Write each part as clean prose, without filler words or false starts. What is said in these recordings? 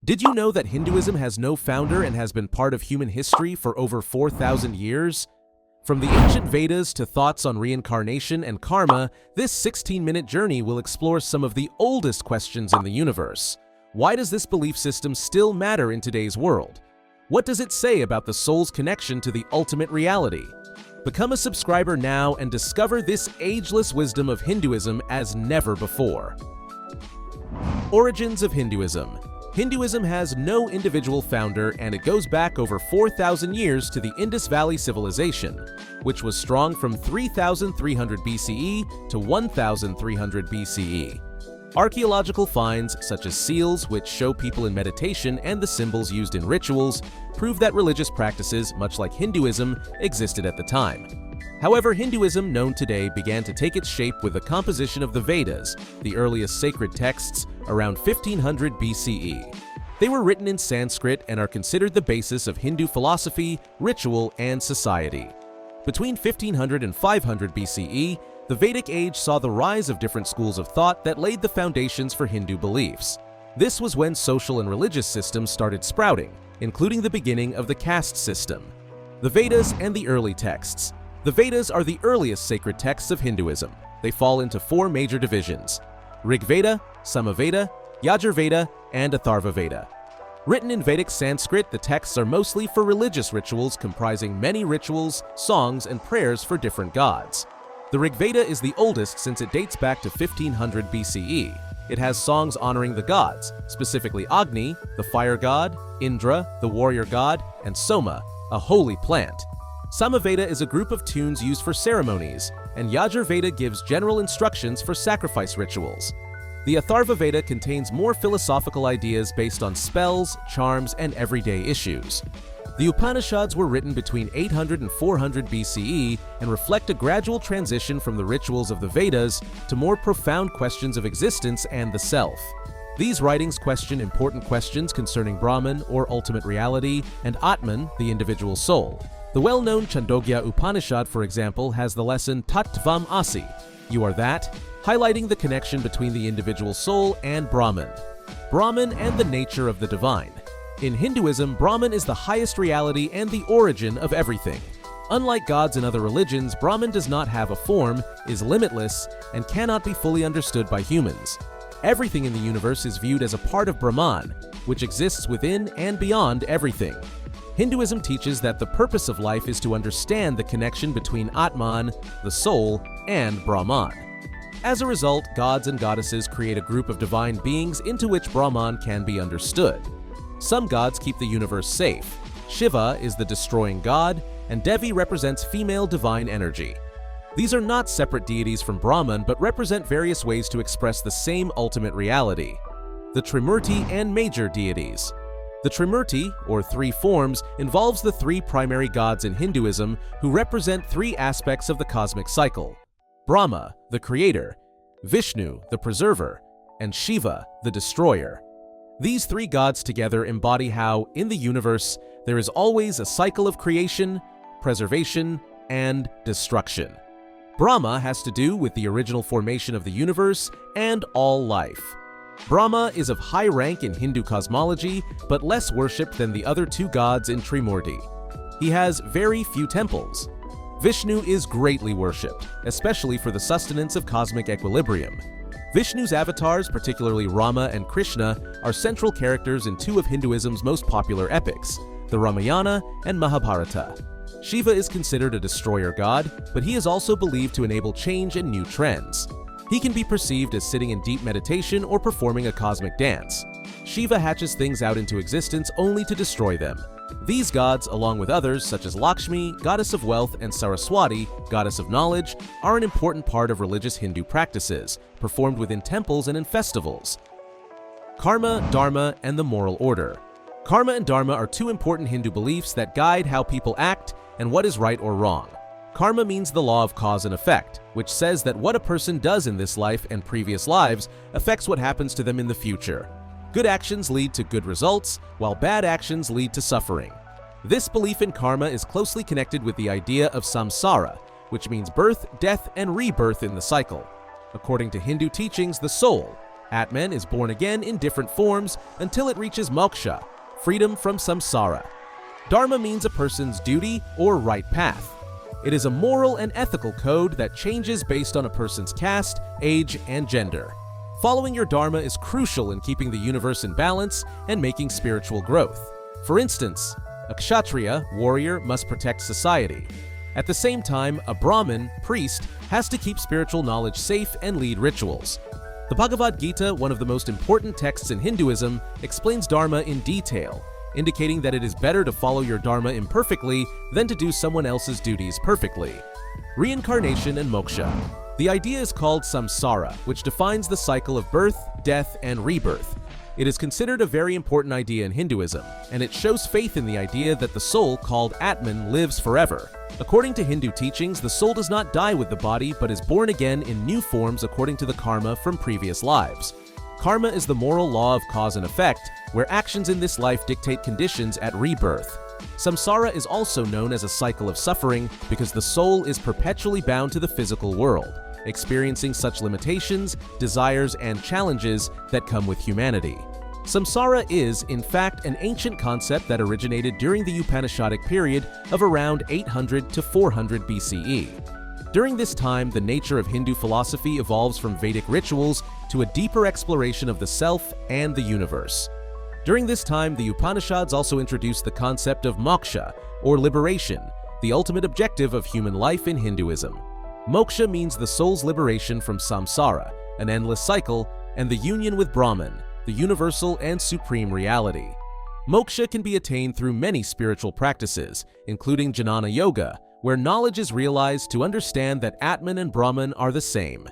Did you know that Hinduism has no founder and has been part of human history for over 4,000 years? From the ancient Vedas to thoughts on reincarnation and karma, this 16-minute journey will explore some of the oldest questions in the universe. Why does this belief system still matter in today's world? What does it say about the soul's connection to the ultimate reality? Become a subscriber now and discover this ageless wisdom of Hinduism as never before. Origins of Hinduism. Hinduism has no individual founder, and it goes back over 4,000 years to the Indus Valley Civilization, which was strong from 3,300 BCE to 1,300 BCE. Archaeological finds, such as seals which show people in meditation and the symbols used in rituals, prove that religious practices, much like Hinduism, existed at the time. However, Hinduism known today began to take its shape with the composition of the Vedas, the earliest sacred texts, around 1500 BCE. They were written in Sanskrit and are considered the basis of Hindu philosophy, ritual, and society. Between 1500 and 500 BCE, the Vedic age saw the rise of different schools of thought that laid the foundations for Hindu beliefs. This was when social and religious systems started sprouting, including the beginning of the caste system. The Vedas and the early texts. The Vedas are the earliest sacred texts of Hinduism. They fall into four major divisions: Rig Veda, Samaveda, Yajurveda, and Atharva Veda. Written in Vedic Sanskrit, the texts are mostly for religious rituals comprising many rituals, songs, and prayers for different gods. The Rig Veda is the oldest since it dates back to 1500 BCE. It has songs honoring the gods, specifically Agni, the fire god, Indra, the warrior god, and Soma, a holy plant. Samaveda is a group of tunes used for ceremonies, and Yajurveda gives general instructions for sacrifice rituals. The Atharva Veda contains more philosophical ideas based on spells, charms, and everyday issues. The Upanishads were written between 800 and 400 BCE and reflect a gradual transition from the rituals of the Vedas to more profound questions of existence and the self. These writings question important questions concerning Brahman, or ultimate reality, and Atman, the individual soul. The well-known Chandogya Upanishad, for example, has the lesson Tat Tvam Asi, you are that, highlighting the connection between the individual soul and Brahman. Brahman and the nature of the divine. In Hinduism, Brahman is the highest reality and the origin of everything. Unlike gods in other religions, Brahman does not have a form, is limitless, and cannot be fully understood by humans. Everything in the universe is viewed as a part of Brahman, which exists within and beyond everything. Hinduism teaches that the purpose of life is to understand the connection between Atman, the soul, and Brahman. As a result, gods and goddesses create a group of divine beings into which Brahman can be understood. Some gods keep the universe safe. Shiva is the destroying god, and Devi represents female divine energy. These are not separate deities from Brahman, but represent various ways to express the same ultimate reality. The Trimurti and major deities. The Trimurti, or three forms, involves the three primary gods in Hinduism who represent three aspects of the cosmic cycle: Brahma, the creator, Vishnu, the preserver, and Shiva, the destroyer. These three gods together embody how, in the universe, there is always a cycle of creation, preservation, and destruction. Brahma has to do with the original formation of the universe and all life. Brahma is of high rank in Hindu cosmology, but less worshipped than the other two gods in Trimurti. He has very few temples. Vishnu is greatly worshipped, especially for the sustenance of cosmic equilibrium. Vishnu's avatars, particularly Rama and Krishna, are central characters in two of Hinduism's most popular epics, the Ramayana and Mahabharata. Shiva is considered a destroyer god, but he is also believed to enable change and new trends. He can be perceived as sitting in deep meditation or performing a cosmic dance. Shiva hatches things out into existence only to destroy them. These gods, along with others such as Lakshmi, goddess of wealth, and Saraswati, goddess of knowledge, are an important part of religious Hindu practices, performed within temples and in festivals. Karma, Dharma, and the moral order. Karma and Dharma are two important Hindu beliefs that guide how people act and what is right or wrong. Karma means the law of cause and effect, which says that what a person does in this life and previous lives affects what happens to them in the future. Good actions lead to good results, while bad actions lead to suffering. This belief in karma is closely connected with the idea of samsara, which means birth, death, and rebirth in the cycle. According to Hindu teachings, the soul, Atman is born again in different forms until it reaches moksha, freedom from samsara. Dharma means a person's duty or right path. It is a moral and ethical code that changes based on a person's caste, age, and gender. Following your dharma is crucial in keeping the universe in balance and making spiritual growth. For instance, a kshatriya, warrior, must protect society. At the same time, a Brahmin, priest, has to keep spiritual knowledge safe and lead rituals. The Bhagavad Gita, one of the most important texts in Hinduism, explains dharma in detail, indicating that it is better to follow your dharma imperfectly than to do someone else's duties perfectly. Reincarnation and moksha. The idea is called samsara, which defines the cycle of birth, death, and rebirth. It is considered a very important idea in Hinduism, and it shows faith in the idea that the soul, called Atman, lives forever. According to Hindu teachings, the soul does not die with the body but is born again in new forms according to the karma from previous lives. Karma is the moral law of cause and effect, where actions in this life dictate conditions at rebirth. Samsara is also known as a cycle of suffering because the soul is perpetually bound to the physical world, experiencing such limitations, desires, and challenges that come with humanity. Samsara is, in fact, an ancient concept that originated during the Upanishadic period of around 800 to 400 BCE. During this time, the nature of Hindu philosophy evolves from Vedic rituals to a deeper exploration of the self and the universe. During this time, the Upanishads also introduced the concept of moksha, or liberation, the ultimate objective of human life in Hinduism. Moksha means the soul's liberation from samsara, an endless cycle, and the union with Brahman, the universal and supreme reality. Moksha can be attained through many spiritual practices, including Jnana Yoga, where knowledge is realized to understand that Atman and Brahman are the same.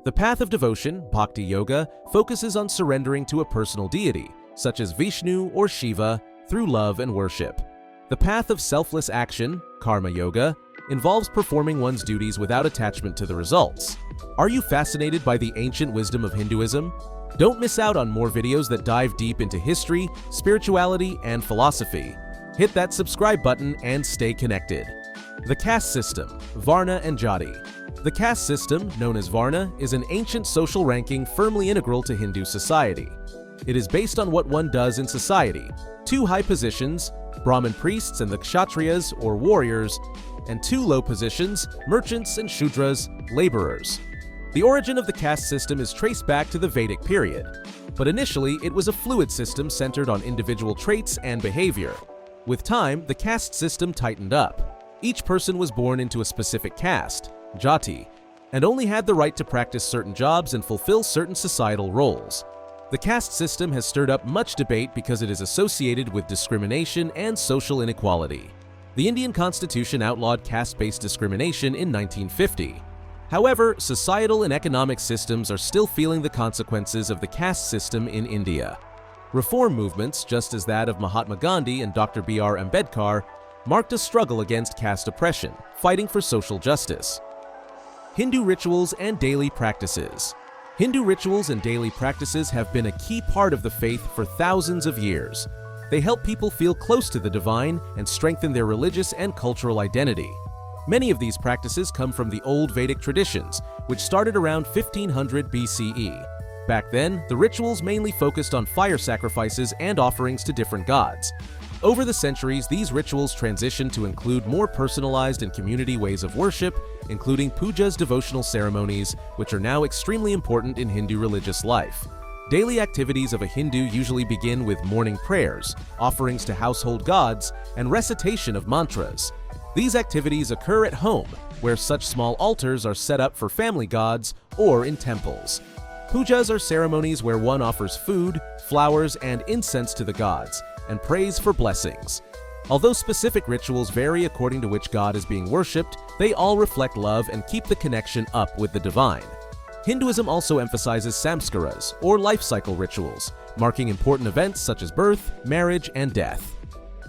The path of devotion, Bhakti Yoga, focuses on surrendering to a personal deity, such as Vishnu or Shiva, through love and worship. The path of selfless action, Karma Yoga, involves performing one's duties without attachment to the results. Are you fascinated by the ancient wisdom of Hinduism? Don't miss out on more videos that dive deep into history, spirituality, and philosophy. Hit that subscribe button and stay connected. The caste system, Varna and Jati. The caste system, known as Varna, is an ancient social ranking firmly integral to Hindu society. It is based on what one does in society. 2 high positions, Brahmin priests and the Kshatriyas, or warriors, and 2 low positions, merchants and Shudras, laborers. The origin of the caste system is traced back to the Vedic period, but initially it was a fluid system centered on individual traits and behavior. With time, the caste system tightened up. Each person was born into a specific caste, Jati, and only had the right to practice certain jobs and fulfill certain societal roles. The caste system has stirred up much debate because it is associated with discrimination and social inequality. The Indian Constitution outlawed caste-based discrimination in 1950. However, societal and economic systems are still feeling the consequences of the caste system in India. Reform movements, just as that of Mahatma Gandhi and Dr. B.R. Ambedkar, marked a struggle against caste oppression, fighting for social justice. Hindu rituals and daily practices. Hindu rituals and daily practices have been a key part of the faith for thousands of years. They help people feel close to the divine and strengthen their religious and cultural identity. Many of these practices come from the old Vedic traditions, which started around 1500 BCE. Back then, the rituals mainly focused on fire sacrifices and offerings to different gods. Over the centuries, these rituals transitioned to include more personalized and community ways of worship, including pujas, devotional ceremonies, which are now extremely important in Hindu religious life. Daily activities of a Hindu usually begin with morning prayers, offerings to household gods, and recitation of mantras. These activities occur at home, where such small altars are set up for family gods, or in temples. Pujas are ceremonies where one offers food, flowers, and incense to the gods, and prays for blessings. Although specific rituals vary according to which god is being worshipped, they all reflect love and keep the connection up with the divine. Hinduism also emphasizes samskaras, or life cycle rituals, marking important events such as birth, marriage, and death.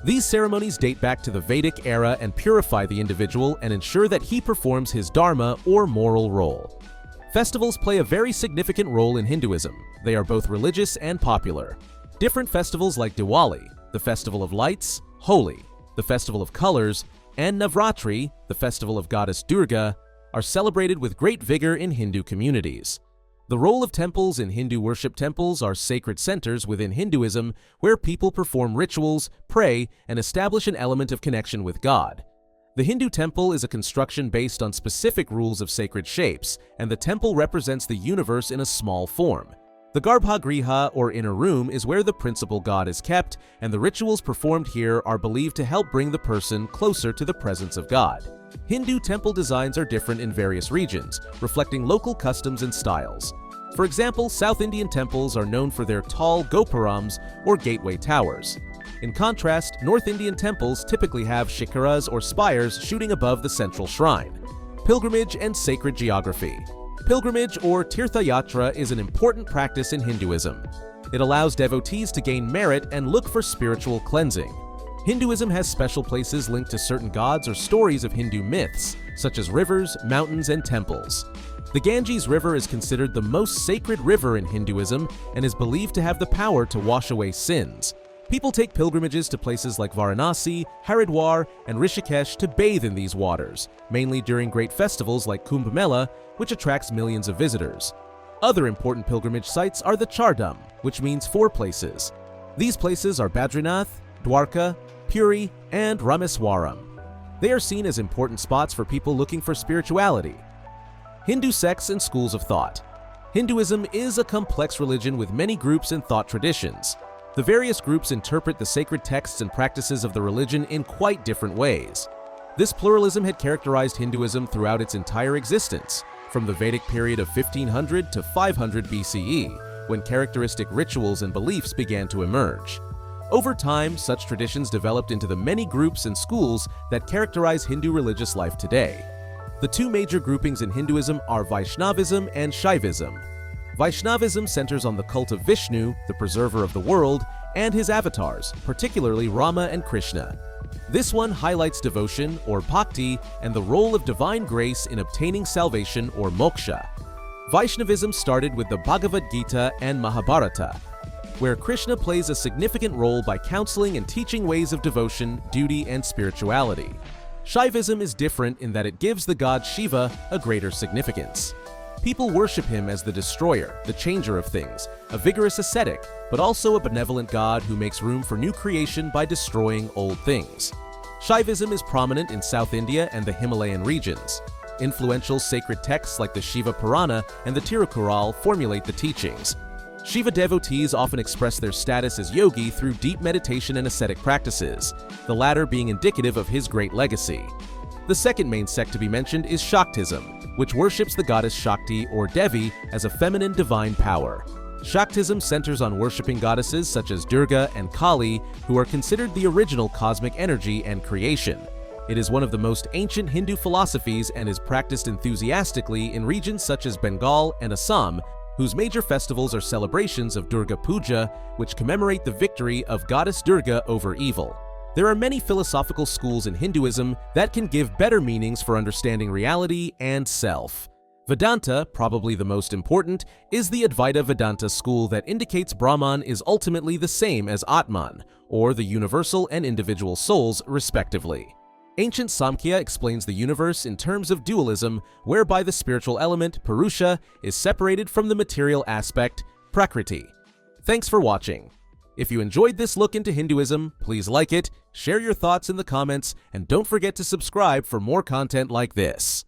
These ceremonies date back to the Vedic era and purify the individual and ensure that he performs his dharma or moral role. Festivals play a very significant role in Hinduism. They are both religious and popular. Different festivals like Diwali, the festival of lights, Holi, the festival of colors, and Navratri, the festival of goddess Durga, are celebrated with great vigor in Hindu communities. The role of temples in Hindu worship. Temples are sacred centers within Hinduism where people perform rituals, pray, and establish an element of connection with God. The Hindu temple is a construction based on specific rules of sacred shapes, and the temple represents the universe in a small form. The Garbhagriha, or inner room, is where the principal god is kept, and the rituals performed here are believed to help bring the person closer to the presence of God. Hindu temple designs are different in various regions, reflecting local customs and styles. For example, South Indian temples are known for their tall gopurams, or gateway towers. In contrast, North Indian temples typically have shikaras or spires shooting above the central shrine. Pilgrimage and sacred geography. Pilgrimage, or tirthayatra, is an important practice in Hinduism. It allows devotees to gain merit and look for spiritual cleansing. Hinduism has special places linked to certain gods or stories of Hindu myths, such as rivers, mountains, and temples. The Ganges River is considered the most sacred river in Hinduism and is believed to have the power to wash away sins. People take pilgrimages to places like Varanasi, Haridwar, and Rishikesh to bathe in these waters, mainly during great festivals like Kumbh Mela, which attracts millions of visitors. Other important pilgrimage sites are the Chardham, which means 4 places. These places are Badrinath, Dwarka, Puri, and Rameswaram. They are seen as important spots for people looking for spirituality. Hindu sects and schools of thought. Hinduism is a complex religion with many groups and thought traditions. The various groups interpret the sacred texts and practices of the religion in quite different ways. This pluralism had characterized Hinduism throughout its entire existence, from the Vedic period of 1500 to 500 BCE, when characteristic rituals and beliefs began to emerge. Over time, such traditions developed into the many groups and schools that characterize Hindu religious life today. The 2 major groupings in Hinduism are Vaishnavism and Shaivism. Vaishnavism centers on the cult of Vishnu, the preserver of the world, and his avatars, particularly Rama and Krishna. This one highlights devotion, or bhakti, and the role of divine grace in obtaining salvation, or moksha. Vaishnavism started with the Bhagavad Gita and Mahabharata, where Krishna plays a significant role by counseling and teaching ways of devotion, duty, and spirituality. Shaivism is different in that it gives the god Shiva a greater significance. People worship him as the destroyer, the changer of things, a vigorous ascetic, but also a benevolent god who makes room for new creation by destroying old things. Shaivism is prominent in South India and the Himalayan regions. Influential sacred texts like the Shiva Purana and the Tirukural formulate the teachings. Shiva devotees often express their status as yogi through deep meditation and ascetic practices, the latter being indicative of his great legacy. The second main sect to be mentioned is Shaktism, which worships the goddess Shakti or Devi as a feminine divine power. Shaktism centers on worshipping goddesses such as Durga and Kali, who are considered the original cosmic energy and creation. It is one of the most ancient Hindu philosophies and is practiced enthusiastically in regions such as Bengal and Assam, whose major festivals are celebrations of Durga Puja, which commemorate the victory of goddess Durga over evil. There are many philosophical schools in Hinduism that can give better meanings for understanding reality and self. Vedanta, probably the most important, is the Advaita Vedanta school that indicates Brahman is ultimately the same as Atman, or the universal and individual souls, respectively. Ancient Samkhya explains the universe in terms of dualism, whereby the spiritual element, Purusha, is separated from the material aspect, Prakriti. Thanks for watching. If you enjoyed this look into Hinduism, please like it, share your thoughts in the comments, and don't forget to subscribe for more content like this.